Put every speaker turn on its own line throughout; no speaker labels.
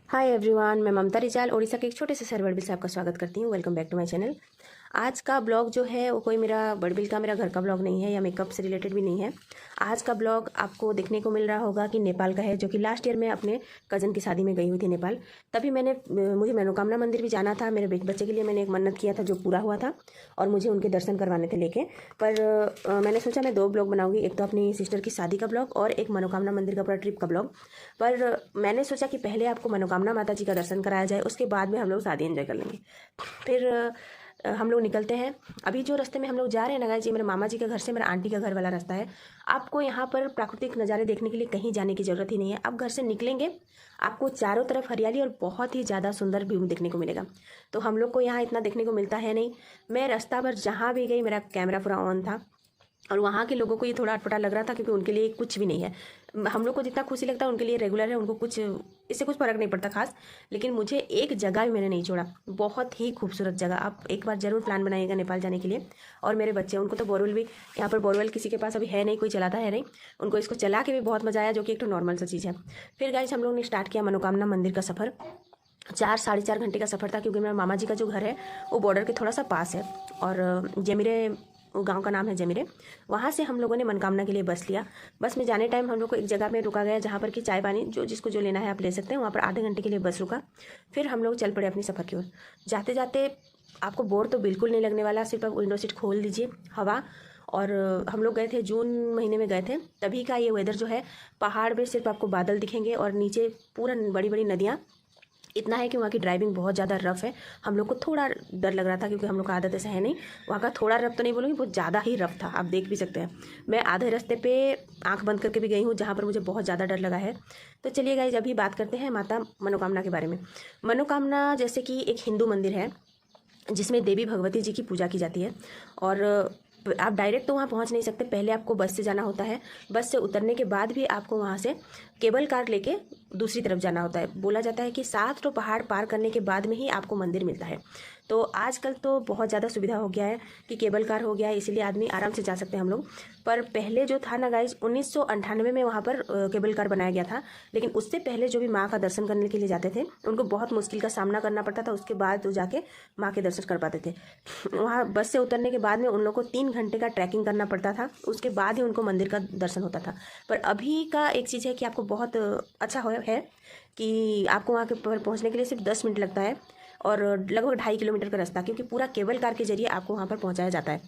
Hi everyone, मैं ममता रिजाल ओडिशा के एक छोटे से शहर बड़बिल से आपका स्वागत करती हूँ। Welcome back to my channel. आज का ब्लॉग जो है वो कोई मेरा बड़बिल का मेरा घर का ब्लॉग नहीं है या मेकअप से रिलेटेड भी नहीं है। आज का ब्लॉग आपको देखने को मिल रहा होगा कि नेपाल का है, जो कि लास्ट ईयर मैं अपने कज़न की शादी में गई हुई थी नेपाल। तभी मुझे मनोकामना मंदिर भी जाना था। मेरे बच्चे के लिए मैंने एक मन्नत किया था जो पूरा हुआ था और मुझे उनके दर्शन करवाने थे लेके। पर मैंने सोचा मैं 2 ब्लॉग बनाऊँगी, एक तो अपनी सिस्टर की शादी का ब्लॉग और एक मनोकामना मंदिर का पूरा ट्रिप का ब्लॉग। पर मैंने सोचा कि पहले आपको मनोकामना माता जी का दर्शन कराया जाए, उसके बाद में हम लोग शादी एंजॉय कर लेंगे। फिर हम लोग निकलते हैं। अभी जो रास्ते में हम लोग जा रहे हैं ना गाइस, ये मेरे मामा जी के घर से मेरा आंटी का घर वाला रास्ता है। आपको यहाँ पर प्राकृतिक नज़ारे देखने के लिए कहीं जाने की ज़रूरत ही नहीं है। आप घर से निकलेंगे, आपको चारों तरफ हरियाली और बहुत ही ज़्यादा सुंदर व्यू देखने को मिलेगा। तो हम लोग को यहाँ इतना देखने को मिलता है नहीं। मैं रास्ता भर जहाँ भी गई मेरा कैमरा पूरा ऑन था और वहाँ के लोगों को ये थोड़ा अटपटा लग रहा था, क्योंकि उनके लिए कुछ भी नहीं है। हम लोग को जितना खुशी लगता है उनके लिए रेगुलर है, उनको कुछ इससे कुछ फ़र्क नहीं पड़ता खास। लेकिन मुझे एक जगह भी मैंने नहीं छोड़ा, बहुत ही खूबसूरत जगह। आप एक बार ज़रूर प्लान बनाइएगा नेपाल जाने के लिए। और मेरे बच्चे, उनको तो बोरवेल भी, यहाँ पर बोरवेल किसी के पास अभी है नहीं, कोई चलाता है नहीं, उनको इसको चला के भी बहुत मज़ा आया, जो कि एक तो नॉर्मल सा चीज़ है। फिर गाइस हम लोग ने स्टार्ट किया मनोकामना मंदिर का सफ़र। 4 साढ़े 4 घंटे का सफ़र था, क्योंकि मेरे मामा जी का जो घर है वो बॉर्डर के थोड़ा सा पास है। और जमीरे, वो गांव का नाम है जमीरे। वहाँ से हम लोगों ने मनोकामना के लिए बस लिया। बस में जाने टाइम हम लोग को एक जगह में रुका गया, जहाँ पर कि चाय पानी जो जिसको जो लेना है आप ले सकते हैं। वहाँ पर आधे घंटे के लिए बस रुका। फिर हम लोग चल पड़े अपनी सफ़र की ओर। जाते जाते आपको बोर तो बिल्कुल नहीं लगने वाला। सिर्फ आप विंडो सीट खोल दीजिए, हवा। और हम लोग गए थे जून महीने में गए थे, तभी का ये वेदर जो है, पहाड़ में सिर्फ आपको बादल दिखेंगे और नीचे पूरा बड़ी बड़ी नदियाँ। इतना है कि वहाँ की ड्राइविंग बहुत ज़्यादा रफ़ है। हम लोग को थोड़ा डर लग रहा था, क्योंकि हम लोग का आदत ऐसा है नहीं। वहाँ का थोड़ा रफ़ तो नहीं बोलूँगी, बहुत ज़्यादा ही रफ़ था, आप देख भी सकते हैं। मैं आधे रास्ते पे आंख बंद करके भी गई हूँ, जहाँ पर मुझे बहुत ज़्यादा डर लगा है। तो चलिए गाइस, अभी बात करते हैं माता मनोकामना के बारे में। मनोकामना जैसे कि एक हिंदू मंदिर है, जिसमें देवी भगवती जी की पूजा की जाती है। और आप डायरेक्ट तो वहाँ पहुँच नहीं सकते, पहले आपको बस से जाना होता है। बस से उतरने के बाद भी आपको वहाँ से केबल कार लेके दूसरी तरफ जाना होता है। बोला जाता है कि 7 तो पहाड़ पार करने के बाद में ही आपको मंदिर मिलता है। तो आजकल तो बहुत ज़्यादा सुविधा हो गया है कि केबल कार हो गया है, इसीलिए आदमी आराम से जा सकते हैं हम लोग। पर पहले जो था ना गाइज, 1998 में वहाँ पर केबल कार बनाया गया था। लेकिन उससे पहले जो भी माँ का दर्शन करने के लिए जाते थे, उनको बहुत मुश्किल का सामना करना पड़ता था। उसके बाद वो जाके माँ के दर्शन कर पाते थे। वहाँ बस से उतरने के बाद में उन लोग को 3 घंटे का ट्रैकिंग करना पड़ता था, उसके बाद ही उनको मंदिर का दर्शन होता था। पर अभी का एक चीज़ है कि आपको बहुत अच्छा है कि आपको वहाँ के पर पहुँचने के लिए सिर्फ 10 मिनट लगता है, और लगभग 2.5 किलोमीटर का रास्ता, क्योंकि पूरा केबल कार के जरिए आपको वहाँ पर पहुँचाया जाता है।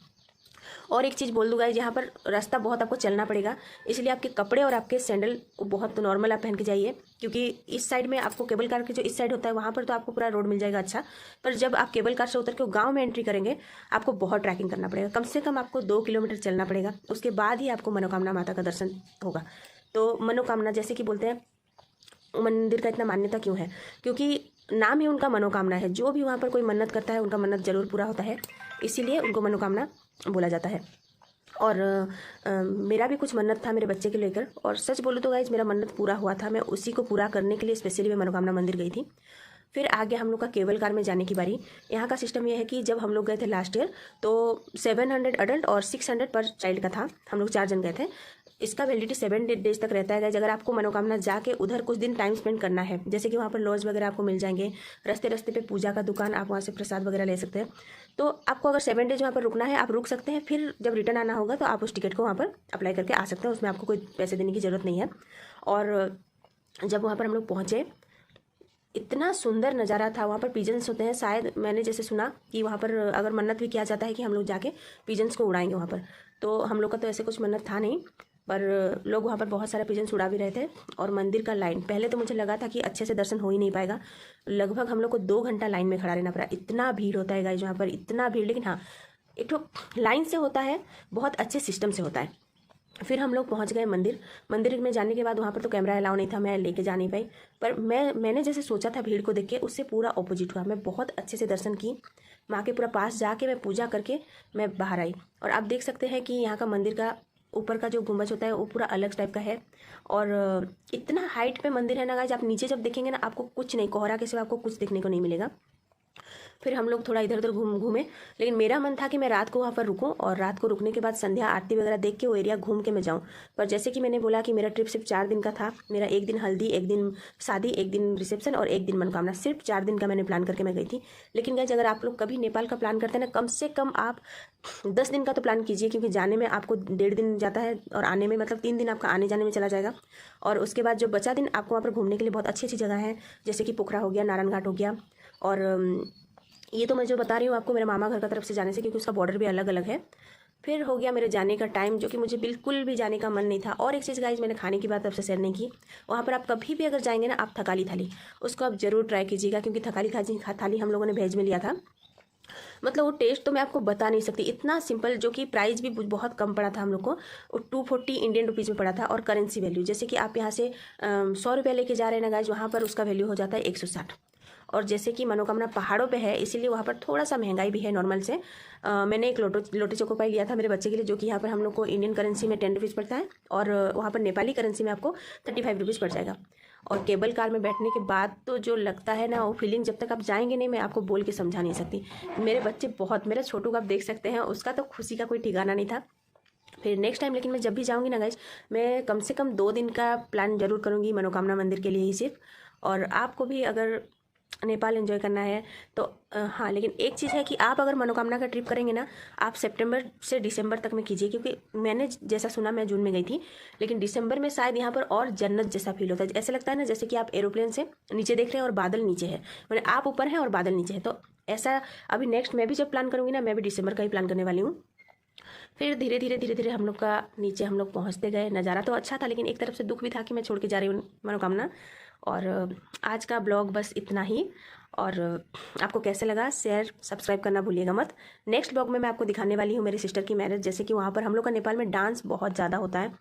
और एक चीज़ बोल दूँगा, यहाँ पर रास्ता बहुत आपको चलना पड़ेगा, इसलिए आपके कपड़े और आपके सैंडल को बहुत नॉर्मल आप पहन के जाइए। क्योंकि इस साइड में आपको केबल कार के जो इस साइड होता है, वहाँ पर तो आपको पूरा रोड मिल जाएगा अच्छा। पर जब आप केबल कार से उतर के गाँव में एंट्री करेंगे, आपको बहुत ट्रैकिंग करना पड़ेगा। कम से कम आपको 2 किलोमीटर चलना पड़ेगा, उसके बाद ही आपको मनोकामना माता का दर्शन होगा। तो मनोकामना जैसे कि बोलते हैं, मंदिर का इतना मान्यता क्यों है? क्योंकि नाम ही उनका मनोकामना है। जो भी वहाँ पर कोई मन्नत करता है, उनका मन्नत जरूर पूरा होता है, इसीलिए उनको मनोकामना बोला जाता है। और मेरा भी कुछ मन्नत था मेरे बच्चे के लेकर, और सच बोलूँ तो गाइज मेरा मन्नत पूरा हुआ था। मैं उसी को पूरा करने के लिए स्पेशली मैं मनोकामना मंदिर गई थी। फिर आगे हम लोग का केबल कार में जाने की बारी। यहाँ का सिस्टम यह है कि जब हम लोग गए थे लास्ट ईयर, तो 700 अडल्ट और 600 पर चाइल्ड का था। हम लोग 4 जन गए थे। इसका वैलिडिटी 7 डेज तक रहता है गाइज। अगर आपको मनोकामना जाके उधर कुछ दिन टाइम स्पेंड करना है, जैसे कि वहाँ पर लॉज वगैरह आपको मिल जाएंगे, रास्ते रास्ते पे पूजा का दुकान, आप वहाँ से प्रसाद वगैरह ले सकते हैं। तो आपको अगर 7 डेज वहाँ पर रुकना है, आप रुक सकते हैं। फिर जब रिटर्न आना होगा तो आप उस टिकट को वहाँ पर अप्लाई करके आ सकते हैं, उसमें आपको कोई पैसे देने की ज़रूरत नहीं है। और जब वहाँ पर हम लोग पहुँचे, इतना सुंदर नज़ारा था। वहाँ पर पिजन्स होते हैं, शायद मैंने जैसे सुना कि वहाँ पर अगर मन्नत भी किया जाता है कि हम लोग जाके पिजन्स को उड़ाएंगे वहाँ पर। तो हम लोग का तो ऐसे कुछ मन्नत था नहीं, पर लोग वहाँ पर बहुत सारे पिजन्स उड़ा भी रहे थे। और मंदिर का लाइन, पहले तो मुझे लगा था कि अच्छे से दर्शन हो ही नहीं पाएगा। लगभग हम लोग को 2 घंटा लाइन में खड़ा रहना पड़ा। इतना भीड़ होता है गाइस वहाँ पर, इतना भीड़। लेकिन हाँ, एक तो लाइन से होता है, बहुत अच्छे सिस्टम से होता है। फिर हम लोग पहुंच गए मंदिर। मंदिर में जाने के बाद वहाँ पर तो कैमरा अलाउ नहीं था, मैं लेके जा नहीं पाई। पर मैंने जैसे सोचा था भीड़ को देख के, उससे पूरा ऑपोजिट हुआ। मैं बहुत अच्छे से दर्शन की, माँ के पूरा पास जाके मैं पूजा करके मैं बाहर आई। और आप देख सकते हैं कि यहाँ का मंदिर का ऊपर का जो गुंबज होता है वो पूरा अलग टाइप का है। और इतना हाइट पे मंदिर है ना गाइस, आप नीचे जब देखेंगे ना, आपको कुछ नहीं, कोहरा के सिवा आपको कुछ देखने को नहीं मिलेगा। फिर हम लोग थोड़ा इधर उधर घूमे। लेकिन मेरा मन था कि मैं रात को वहाँ पर रुकूँ और रात को रुकने के बाद संध्या आरती वगैरह देख के वो एरिया घूम के मैं जाऊँ। पर जैसे कि मैंने बोला कि मेरा ट्रिप सिर्फ 4 दिन का था। मेरा 1 दिन हल्दी, 1 दिन शादी, 1 दिन रिसेप्शन और 1 दिन मनोकामना, सिर्फ 4 दिन का मैंने प्लान करके मैं गई थी। लेकिन गाइस, अगर आप लोग कभी नेपाल का प्लान करते हैं ना, कम से कम आप 10 दिन का तो प्लान कीजिए, क्योंकि जाने में आपको 1.5 दिन जाता है और आने में मतलब 3 दिन आपका आने जाने में चला जाएगा। और उसके बाद जो बचा दिन आपको वहाँ पर घूमने के लिए बहुत अच्छी अच्छी जगह है, जैसे कि पोखरा हो गया, नारायण घाट हो गया। और ये तो मैं जो बता रही हूँ आपको मेरे मामा घर का तरफ से जाने से, क्योंकि उसका बॉर्डर भी अलग अलग है। फिर हो गया मेरे जाने का टाइम, जो कि मुझे बिल्कुल भी जाने का मन नहीं था। और एक चीज़ गाइज, मैंने खाने की बात आपसे शेयर नहीं की। वहाँ पर आप कभी भी अगर जाएंगे ना, आप थकाली थाली उसको आप ज़रूर ट्राई कीजिएगा, क्योंकि थकाली थाली हम लोगों ने वेज में लिया था। मतलब वो टेस्ट तो मैं आपको बता नहीं सकती, इतना सिंपल, जो कि प्राइस भी बहुत कम पड़ा था हम लोग को। 240 इंडियन रुपीज़ में पड़ा था। और करेंसी वैल्यू, जैसे कि आप यहाँ से 100 रुपये लेके जा रहे हैं ना गाइज, वहाँ पर उसका वैल्यू हो जाता है 160। और जैसे कि मनोकामना पहाड़ों पे है, इसीलिए वहाँ पर थोड़ा सा महंगाई भी है नॉर्मल से। मैंने एक लोटी चोको पाई लिया था मेरे बच्चे के लिए, जो कि यहाँ पर हम लोग को इंडियन करेंसी में 10 रुपीज़ पड़ता है, और वहाँ पर नेपाली करेंसी में आपको 35 रुपीज़ पड़ जाएगा। और केबल कार में बैठने के बाद तो जो लगता है ना, वो फीलिंग जब तक आप जाएंगे नहीं, मैं आपको बोल के समझा नहीं सकती। मेरे बच्चे बहुत, मेरा छोटू का आप देख सकते हैं, उसका तो खुशी का कोई ठिकाना नहीं था। फिर नेक्स्ट टाइम लेकिन मैं जब भी जाऊँगी ना गाइज, मैं कम से कम 2 दिन का प्लान जरूर करूँगी मनोकामना मंदिर के लिए ही सिर्फ। और आपको भी अगर नेपाल एंजॉय करना है तो हाँ, लेकिन एक चीज़ है कि आप अगर मनोकामना का ट्रिप करेंगे ना, आप सितंबर से दिसंबर तक में कीजिए, क्योंकि मैंने जैसा सुना, मैं जून में गई थी, लेकिन दिसंबर में शायद यहाँ पर और जन्नत जैसा फील होता है। ऐसा लगता है ना जैसे कि आप एरोप्लेन से नीचे देख रहे हैं और बादल नीचे है, मैंने आप ऊपर हैं और बादल नीचे है। तो ऐसा अभी नेक्स्ट मैं भी जब प्लान करूँगी ना, मैं भी दिसंबर का ही प्लान करने वाली हूँ। फिर धीरे धीरे हम लोग का नीचे हम लोग पहुँचते गए। नज़ारा तो अच्छा था, लेकिन एक तरफ से दुख भी था कि मैं छोड़ के जा रही हूँ मनोकामना। और आज का ब्लॉग बस इतना ही। और आपको कैसे लगा, शेयर सब्सक्राइब करना भूलिएगा मत। नेक्स्ट ब्लॉग में मैं आपको दिखाने वाली हूँ मेरी सिस्टर की मैरिज, जैसे कि वहाँ पर हम लोग का नेपाल में डांस बहुत ज़्यादा होता है।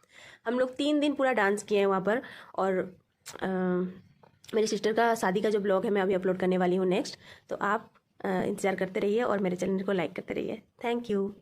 हम लोग 3 दिन पूरा डांस किए हैं वहाँ पर। और मेरी सिस्टर का शादी का जो ब्लॉग है मैं अभी अपलोड करने वाली हूँ नेक्स्ट। तो आप इंतज़ार करते रहिए और मेरे चैनल को लाइक करते रहिए। Thank you.